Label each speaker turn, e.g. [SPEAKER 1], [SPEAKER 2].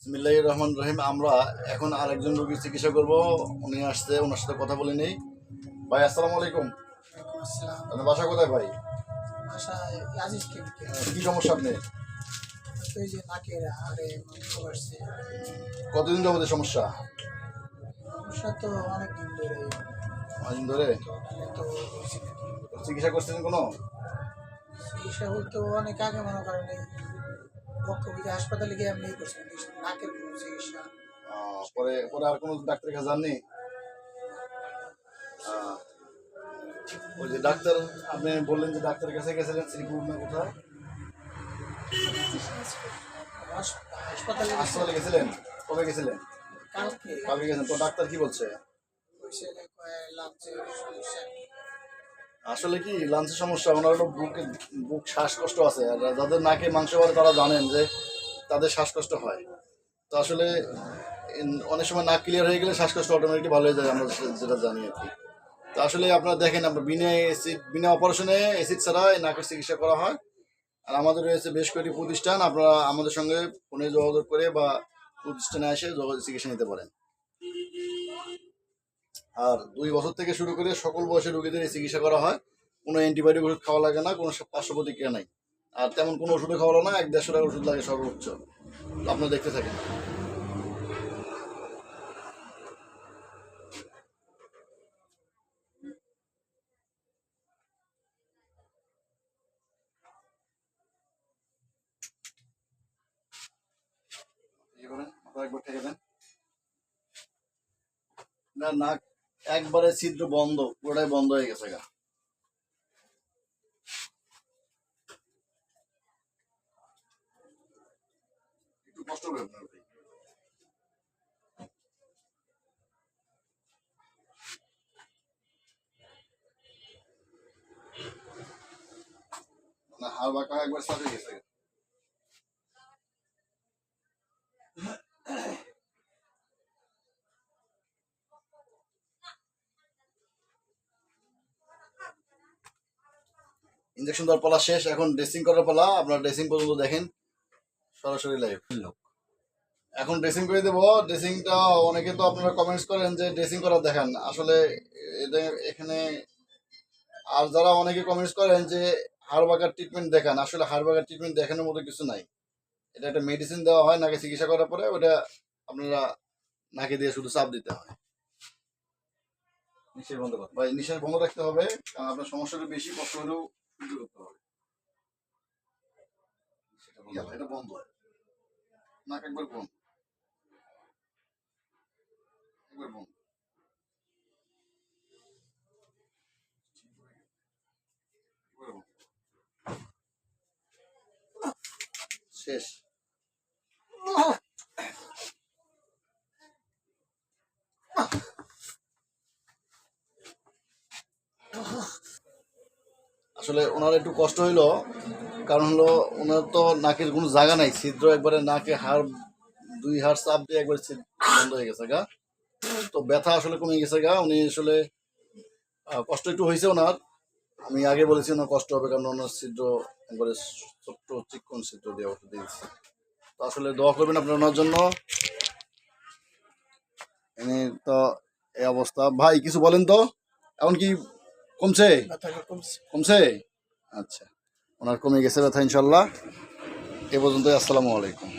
[SPEAKER 1] বিসমিল্লাহির রহমানির রহিম। আমরা এখন আরেকজন রোগীর চিকিৎসা করব। উনি আসছে, ওনার সাথে কথা বলে নেই। ভাই আসসালামু আলাইকুম।
[SPEAKER 2] আসসালাম।
[SPEAKER 1] আপনার বাসা কোথায় ভাই?
[SPEAKER 2] বাসায় আজিজ কেমিকে।
[SPEAKER 1] কি সমস্যা আপনি?
[SPEAKER 2] তো এই যে নাকের হাড়ে মাংস বাড়ছে।
[SPEAKER 1] কতদিন যাবত এই সমস্যা?
[SPEAKER 2] সমস্যা তো অনেক দিন ধরে।
[SPEAKER 1] অনেকদিন ধরে
[SPEAKER 2] তো হয়েছে নাকি।
[SPEAKER 1] চিকিৎসা করছেন কোনো?
[SPEAKER 2] চিকিৎসা বলতে অনেক আগে মনে করেন এই বক্ষবিধি হাসপাতালে গিয়ে আমি করছি নাকের কোনো চিকিৎসা।
[SPEAKER 1] পরে পরে আর কোনো ডাক্তারের কাছে যাননি? ওই যে ডাক্তার, আপনি বললেন যে ডাক্তারের কাছে গেছিলেন শ্রীপুর না কোথায়?
[SPEAKER 2] হাসপাতালে
[SPEAKER 1] হাসপাতালে গেছিলেন? কবে গেছিলেন?
[SPEAKER 2] কালকে
[SPEAKER 1] কালকে গেছেন। তো ডাক্তার কি বলছে?
[SPEAKER 2] হয়েছে লাঞ্চের সমস্যা।
[SPEAKER 1] আসলে কি লাঞ্চের সমস্যা, ওনার হলো বুক শ্বাসকষ্ট আছে। আর যাদের নাকে মাংস বাড়ে তারা জানেন যে তাদের শ্বাসকষ্ট হয়। তো আসলে অনেক সময় নাক ক্লিয়ার হয়ে গেলে শ্বাসকষ্ট অটোমেটিকলি ভালো হয়ে যায়, আমরা যেটা জানি আর কি। তো আসলে আপনারা দেখেন, আমরা বিনা অপারেশনে অ্যাসিড ছাড়া এই নাকের চিকিৎসা করা হয়। আর আমাদের রয়েছে বেশ কয়েকটি প্রতিষ্ঠান, আপনারা আমাদের সঙ্গে ফোনে যোগাযোগ করে বা প্রতিষ্ঠানে এসে চিকিৎসা নিতে পারেন। আর 2 বছর থেকে শুরু করে সকল বয়সের রোগীদের এই চিকিৎসা করা হয়। কোনো অ্যান্টিবায়োটিক ওষুধ খাওয়া লাগে না, কোনো পার্শ্ব প্রতিক্রিয়া নাই। আর তেমন কোনো ওষুধে খাওয়ালো না, 1-150 টাকার ওষুধ লাগে সর্বোচ্চ। তো আপনারা দেখতে থাকেন। একবার ঠেকে দেন। না, নাক একবারে ছিদ্র বন্ধ, পুরোটাই বন্ধ হয়ে গেছে গা। একটু কষ্ট হবে আপনার ভাই। না, হাড় বাঁকা একবার সাথে গেছে। ইনজেকশন দেওয়ার পালা শেষ, এখন ড্রেসিং করার পালা। আপনার ড্রেসিং পর্যন্ত দেখেন সরাসরি লাইভ। এখন ড্রেসিং করে দেবো। ড্রেসিংটা অনেকে তো আপনারা কমেন্টস করেন যে ড্রেসিং করা দেখান, আসলে এখানে আর যারা অনেকে কমেন্টস করেন যে হাড় বাঁকার ট্রিটমেন্ট দেখান, আসলে হাড় বাঁকার ট্রিটমেন্ট দেখানোর মতো কিছু নাই। এটা একটা মেডিসিন দেওয়া হয় নাকে চিকিৎসা করার পরে, ওটা আপনারা নাকে দিয়ে শুধু চাপ দিতে হয়। নিঃশ্বাস বন্ধ করতে ভাই, নিঃশ্বাস বন্ধ রাখতে হবে, কারণ আপনার সমস্যাটা বেশি, কষ্ট হলেও সহ্য করতে হবে। এটা বন্ধ, নাক একবার বন্ধ, একবার বন্ধ। শেষ। আসলে ওনার একটু কষ্ট হইলো, কারণ হলো ওনার তো নাকের কোনো জায়গা নাই, ছিদ্র একবারে নাকে হাড় 2 হাড় চাপ দিয়ে একবার বন্ধ হয়ে গেছে গা। তো ব্যথা আসলে কমে গেছে গা। উনি আসলে কষ্ট একটু হয়েছে ওনার। আমি আগে বলেছি ওনার কষ্ট হবে, কারণ ওনার ছিদ্র একবারে ছোট্ট চিকন ছিদ্র দিয়ে ওষুধ দিয়েছি। তো আসলে দোয়া করবেন আপনার ওনার জন্য। এনে তো এই অবস্থা। ভাই কিছু বলেন তো, এখন কি কমছে? কমছে? আচ্ছা, ওনার কমে গেছে ব্যথা ইনশাল্লাহ। এ পর্যন্তই। আসসালামু আলাইকুম।